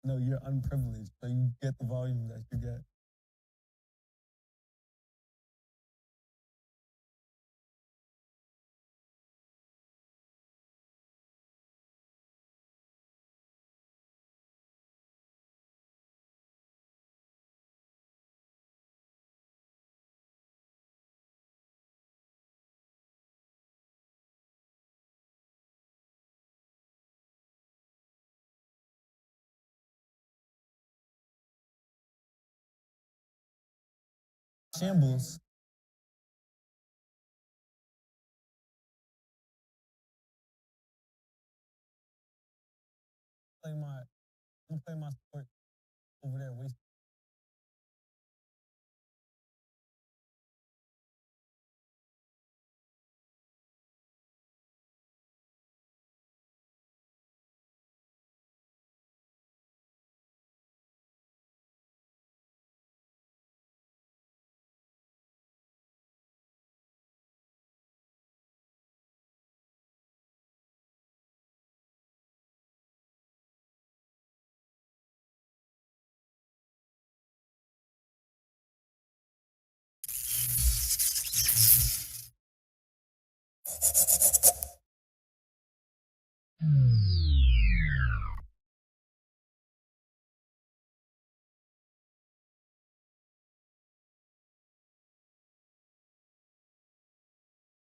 No, you're unprivileged, so you get the volume that you get. Shambles. I'm gonna play my sport over there. Waste.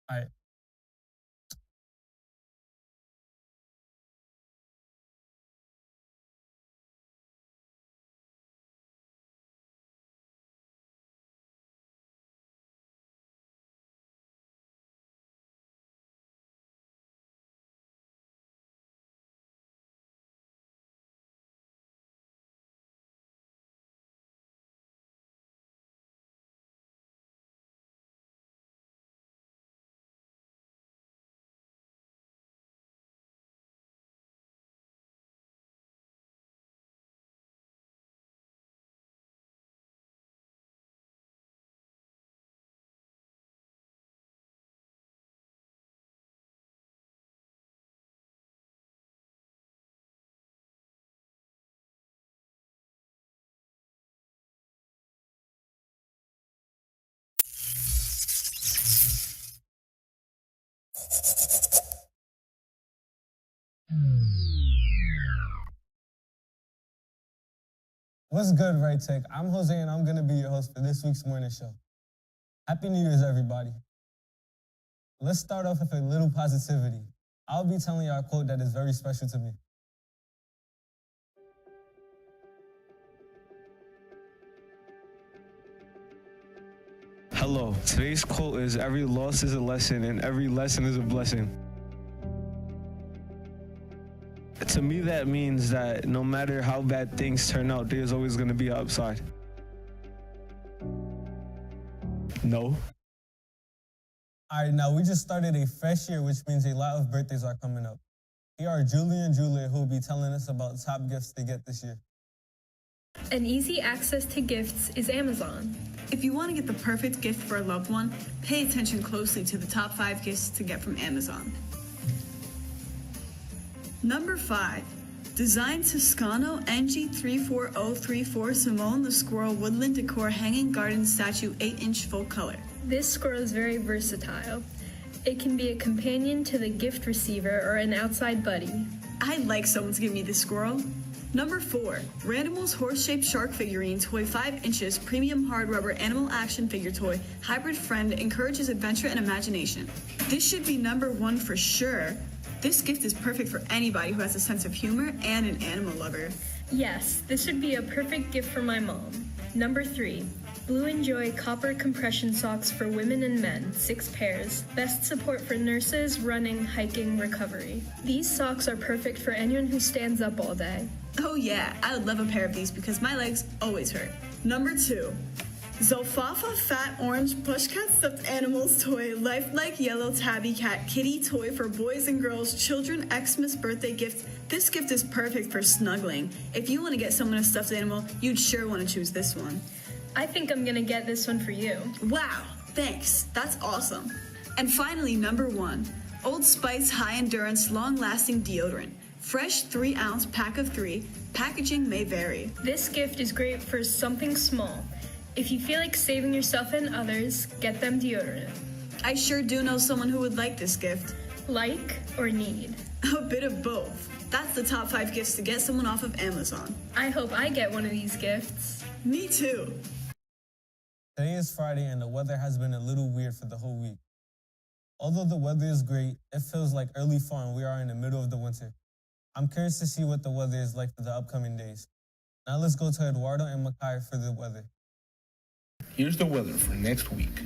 All right. What's good, Wright Tech? I'm Jose, and I'm gonna be your host for this week's morning show. Happy New Year's, everybody. Let's start off with a little positivity. I'll be telling you a quote that is very special to me. Hello, today's quote is every loss is a lesson and every lesson is a blessing. To me, that means that no matter how bad things turn out, there's always going to be an upside. No. All right, now we just started a fresh year, which means a lot of birthdays are coming up. Here are Julie and Julia, who will be telling us about top gifts to get this year. An easy access to gifts is Amazon. If you want to get the perfect gift for a loved one, pay attention closely to the top 5 gifts to get from Amazon. Number 5. Design Toscano NG34034 Simone the Squirrel Woodland Decor Hanging Garden Statue 8-inch full color. This squirrel is very versatile. It can be a companion to the gift receiver or an outside buddy. I'd like someone to give me this squirrel. Number 4. Randomals Horse-Shaped Shark Figurine Toy 5 inches Premium Hard Rubber Animal Action Figure Toy Hybrid Friend encourages adventure and imagination. This should be number 1 for sure. This gift is perfect for anybody who has a sense of humor and an animal lover. Yes, this would be a perfect gift for my mom. Number 3. Blue and Joy Copper Compression Socks for women and men, 6 pairs. Best support for nurses, running, hiking, recovery. These socks are perfect for anyone who stands up all day. Oh yeah, I would love a pair of these because my legs always hurt. Number 2. Zofafa Fat Orange Plush Cat Stuffed Animals Toy Lifelike Yellow Tabby Cat Kitty Toy for boys and girls Children Xmas Birthday Gift. This gift is perfect for snuggling. If you want to get someone a stuffed animal, you'd sure want to choose this one. I think I'm gonna get this one for you. Wow, thanks. That's awesome. And finally, number 1. Old Spice High Endurance Long Lasting Deodorant. Fresh 3-ounce pack of 3. Packaging may vary. This gift is great for something small. If you feel like saving yourself and others, get them deodorant. I sure do know someone who would like this gift. Like or need? A bit of both. That's the top 5 gifts to get someone off of Amazon. I hope I get one of these gifts. Me too. Today is Friday and the weather has been a little weird for the whole week. Although the weather is great, it feels like early fall and we are in the middle of the winter. I'm curious to see what the weather is like for the upcoming days. Now let's go to Eduardo and Makai for the weather. Here's the weather for next week.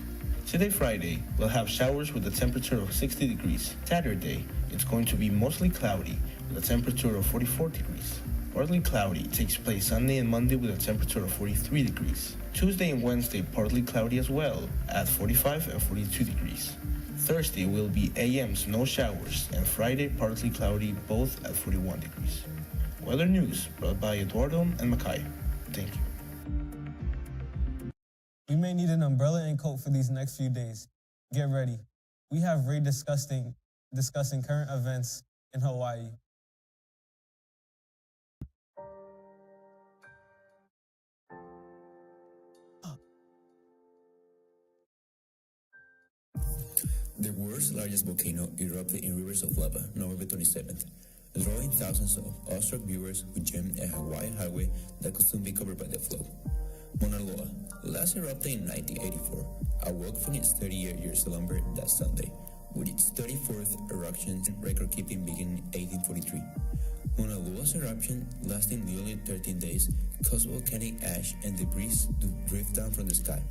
Today, Friday, we'll have showers with a temperature of 60 degrees. Saturday, it's going to be mostly cloudy with a temperature of 44 degrees. Partly cloudy takes place Sunday and Monday with a temperature of 43 degrees. Tuesday and Wednesday, partly cloudy as well at 45 and 42 degrees. Thursday will be AMs, no showers, and Friday, partly cloudy, both at 41 degrees. Weather news brought by Eduardo and Makai. Thank you. We may need an umbrella and coat for these next few days. Get ready. We have Wright discussing current events in Hawaii. The world's largest volcano erupted in rivers of lava November 27th, drawing thousands of awestruck viewers who jammed a Hawaii highway that could soon be covered by the flow. Mauna Loa, last erupted in 1984, awoke from its 30-year slumber that Sunday, with its 34th eruption record-keeping beginning in 1843. Mauna Loa's eruption, lasting nearly 13 days, caused volcanic ash and debris to drift down from the sky.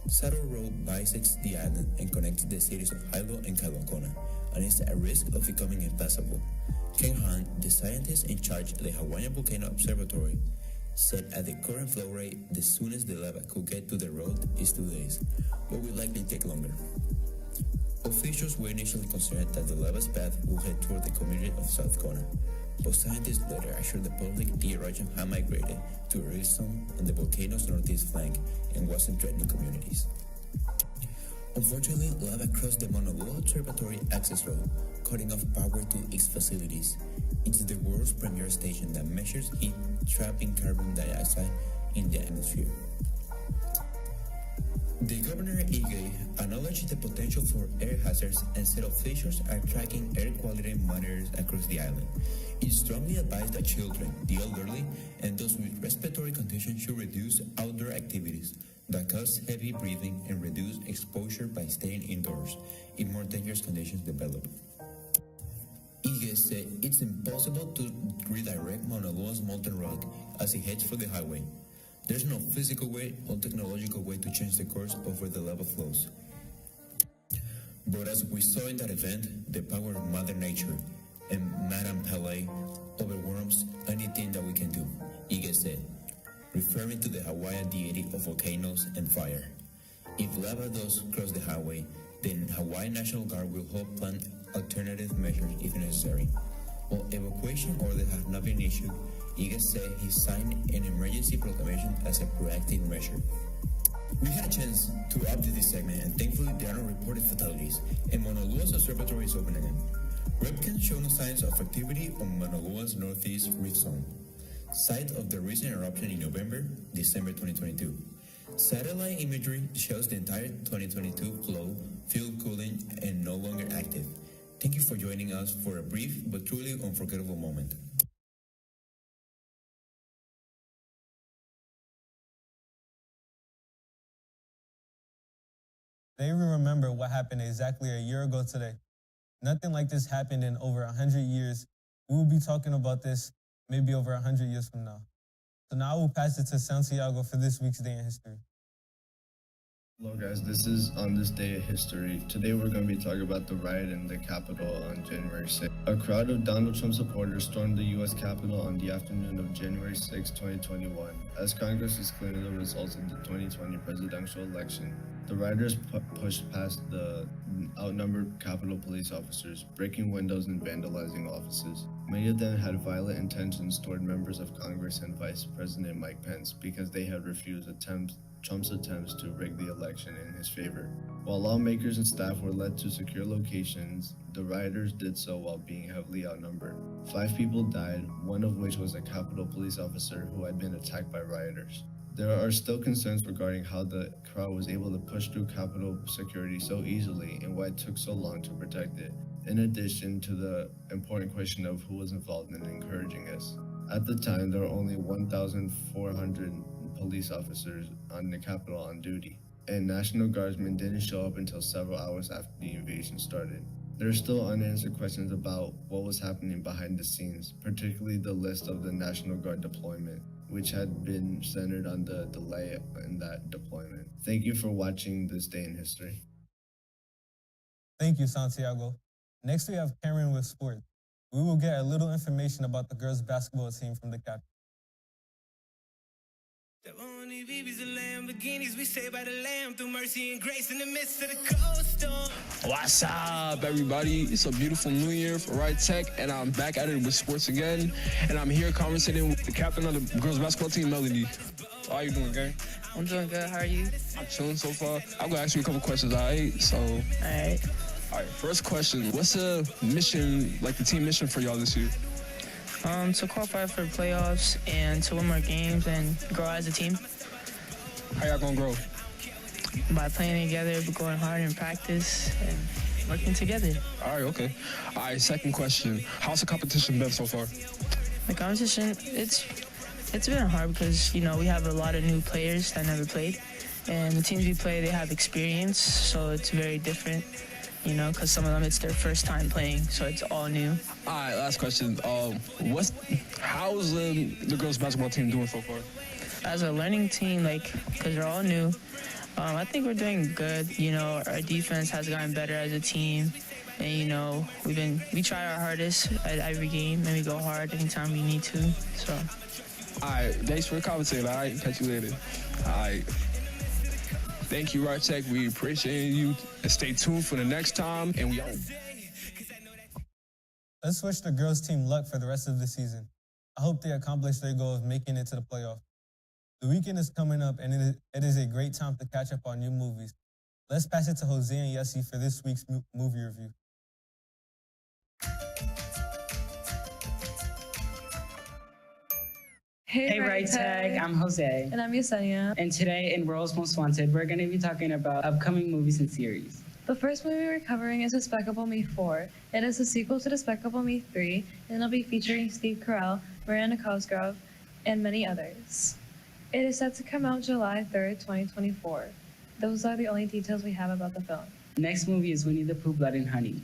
Saddle Road bisects the island and connects the cities of Hilo and Kailakona, and is at risk of becoming impassable. Ken Han, the scientist in charge of the Hawaiian Volcano Observatory, said at the current flow rate, the soonest the lava could get to the road is 2 days, but will likely take longer. Officials were initially concerned that the lava's path will head toward the community of South Kona, but scientists later assured the public the eruption had migrated to a rift zone on the volcano's northeast flank and wasn't threatening communities. Unfortunately, lava crossed the Mauna Loa Observatory access road, cutting off power to its facilities. It's the world's premier station that measures heat trapping carbon dioxide in the atmosphere. The governor Ige acknowledged the potential for air hazards and said officials are tracking air quality monitors across the island. It strongly advised that children, the elderly, and those with respiratory conditions should reduce outdoor activities that cause heavy breathing and reduce exposure by staying indoors if more dangerous conditions develop. Ige said it's impossible to redirect Mauna Loa's molten rock as it heads for the highway. There's no physical way or technological way to change the course of where the lava flows. But as we saw in that event, the power of Mother Nature and Madame Pele overwhelms anything that we can do, Ige said, referring to the Hawaiian deity of volcanoes and fire. If lava does cross the highway, then Hawaii National Guard will help plan alternative measures if necessary. While evacuation orders have not been issued, Ige said he signed an emergency proclamation as a proactive measure. We had a chance to update this segment, and thankfully there are no reported fatalities, and Mauna Loa's observatory is open again. Repkins show no signs of activity on Mauna Loa's northeast rift zone, site of the recent eruption in December 2022. Satellite imagery shows the entire 2022 flow, fuel cooling, and no longer active. Thank you for joining us for a brief but truly unforgettable moment. They even remember what happened exactly a year ago today. Nothing like this happened in over 100 years. We will be talking about this maybe over 100 years from now. So now I will pass it to Santiago for this week's Day in History. Hello guys, this is On This Day of History. Today we're going to be talking about the riot in the Capitol on January 6th. A crowd of Donald Trump supporters stormed the U.S. Capitol on the afternoon of January 6, 2021, as Congress is clearing the results of the 2020 presidential election. The rioters pushed past the outnumbered Capitol police officers, breaking windows and vandalizing offices. Many of them had violent intentions toward members of Congress and Vice President Mike Pence because they had refused Trump's attempts to rig the election in his favor. While lawmakers and staff were led to secure locations, the rioters did so while being heavily outnumbered. 5 people died, one of which was a Capitol police officer who had been attacked by rioters. There are still concerns regarding how the crowd was able to push through Capitol security so easily and why it took so long to protect it, in addition to the important question of who was involved in encouraging this. At the time, there were only 1,400 police officers on the Capitol on duty, and National Guardsmen didn't show up until several hours after the invasion started. There are still unanswered questions about what was happening behind the scenes, particularly the list of the National Guard deployment, which had been centered on the delay in that deployment. Thank you for watching this day in history. Thank you, Santiago. Next, we have Karen with sports. We will get a little information about the girls' basketball team from the captain. The only BBs and Lamborghinis we say by the Lamb through mercy and grace in the midst of the cold storm. What's up, everybody? It's a beautiful new year for Wright Tech, and I'm back at it with sports again. And I'm here conversating with the captain of the girls' basketball team, Melody. How are you doing, gang? I'm doing good. How are you? I'm chilling so far. I'm gonna ask you a couple questions, all right? All right, first question. What's the mission, like the team mission for y'all this year? To qualify for the playoffs and to win more games and grow as a team. How y'all gonna grow? By playing together, going hard in practice, and working together. All right, okay. All right, second question. How's the competition been so far? The competition, it's been hard because, you know, we have a lot of new players that never played. And the teams we play, they have experience, so it's very different. You know, because some of them, it's their first time playing, so it's all new. All right, last question. How's the girls' basketball team doing so far? As a learning team, because they're all new, I think we're doing good. You know, our defense has gotten better as a team, and you know, we try our hardest at every game, and we go hard anytime we need to. So. All right, thanks for commentating. All right, catch you later. All right. Thank you, Wright Tech. We appreciate you. And stay tuned for the next time, and we out. Let's wish the girls' team luck for the rest of the season. I hope they accomplish their goal of making it to the playoffs. The weekend is coming up, and it is a great time to catch up on new movies. Let's pass it to Jose and Yessi for this week's movie review. Hey Wright Tech, I'm Jose. And I'm Yesenia. And today in World's Most Wanted, we're going to be talking about upcoming movies and series. The first movie we're covering is Despicable Me 4. It is a sequel to Despicable Me 3, and it'll be featuring Steve Carell, Miranda Cosgrove, and many others. It is set to come out July 3rd, 2024. Those are the only details we have about the film. Next movie is Winnie the Pooh, Blood and Honey.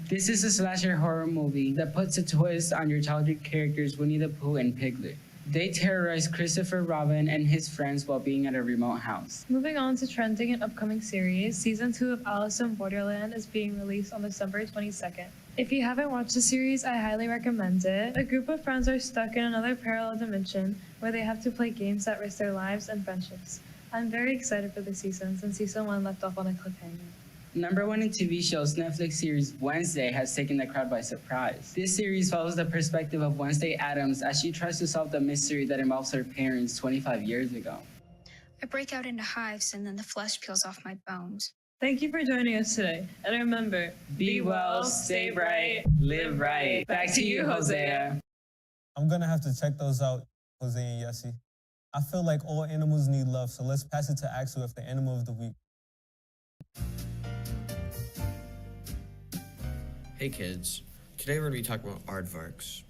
This is a slasher horror movie that puts a twist on your childhood characters Winnie the Pooh and Piglet. They terrorize Christopher Robin and his friends while being at a remote house. Moving on to trending and upcoming series, Season 2 of Alice in Borderland is being released on December 22nd. If you haven't watched the series, I highly recommend it. A group of friends are stuck in another parallel dimension where they have to play games that risk their lives and friendships. I'm very excited for this season since Season 1 left off on a cliffhanger. Number 1 in TV shows, Netflix series Wednesday has taken the crowd by surprise. This series follows the perspective of Wednesday Addams as she tries to solve the mystery that involves her parents 25 years ago. I break out into hives and then the flesh peels off my bones. Thank you for joining us today. And remember, be well, stay bright, live right. Back to you, Hosea. I'm gonna have to check those out, Jose and Yessi. I feel like all animals need love, so let's pass it to Axel with the animal of the week. Hey kids, today we're going to be talking about aardvarks.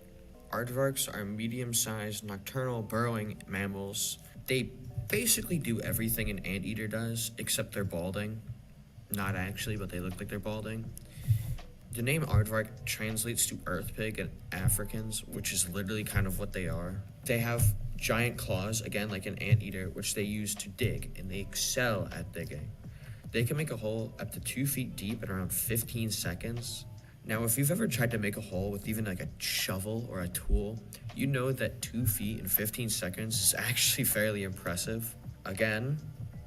Aardvarks are medium-sized nocturnal burrowing mammals. They basically do everything an anteater does, except they're balding. Not actually, but they look like they're balding. The name aardvark translates to earth pig in Afrikaans, which is literally kind of what they are. They have giant claws, again like an anteater, which they use to dig, and they excel at digging. They can make a hole up to 2 feet deep in around 15 seconds. Now, if you've ever tried to make a hole with even like a shovel or a tool, you know that 2 feet in 15 seconds is actually fairly impressive. Again,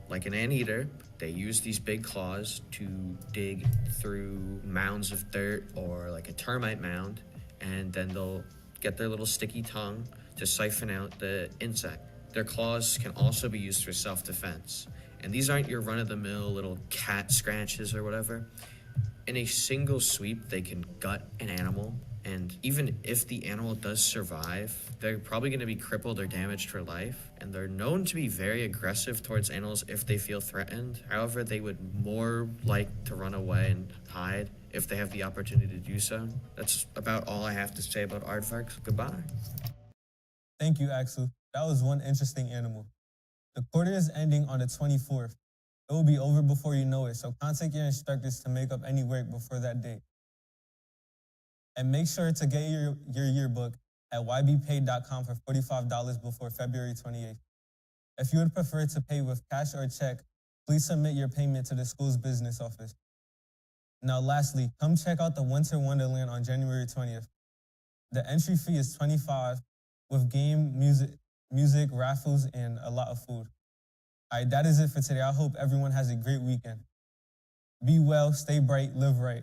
like an anteater, they use these big claws to dig through mounds of dirt or like a termite mound, and then they'll get their little sticky tongue to siphon out the insect. Their claws can also be used for self-defense. And these aren't your run-of-the-mill little cat scratches or whatever. In a single sweep, they can gut an animal, and even if the animal does survive, they're probably going to be crippled or damaged for life, and they're known to be very aggressive towards animals if they feel threatened. However, they would more like to run away and hide if they have the opportunity to do so. That's about all I have to say about aardvarks. Goodbye. Thank you, Axel. That was one interesting animal. The quarter is ending on the 24th. It will be over before you know it, so contact your instructors to make up any work before that date. And make sure to get your yearbook at ybpaid.com for $45 before February 28th. If you would prefer to pay with cash or check, please submit your payment to the school's business office. Now lastly, come check out the Winter Wonderland on January 20th. The entry fee is $25 with game, music, raffles, and a lot of food. All right, that is it for today. I hope everyone has a great weekend. Be well, stay bright, live right.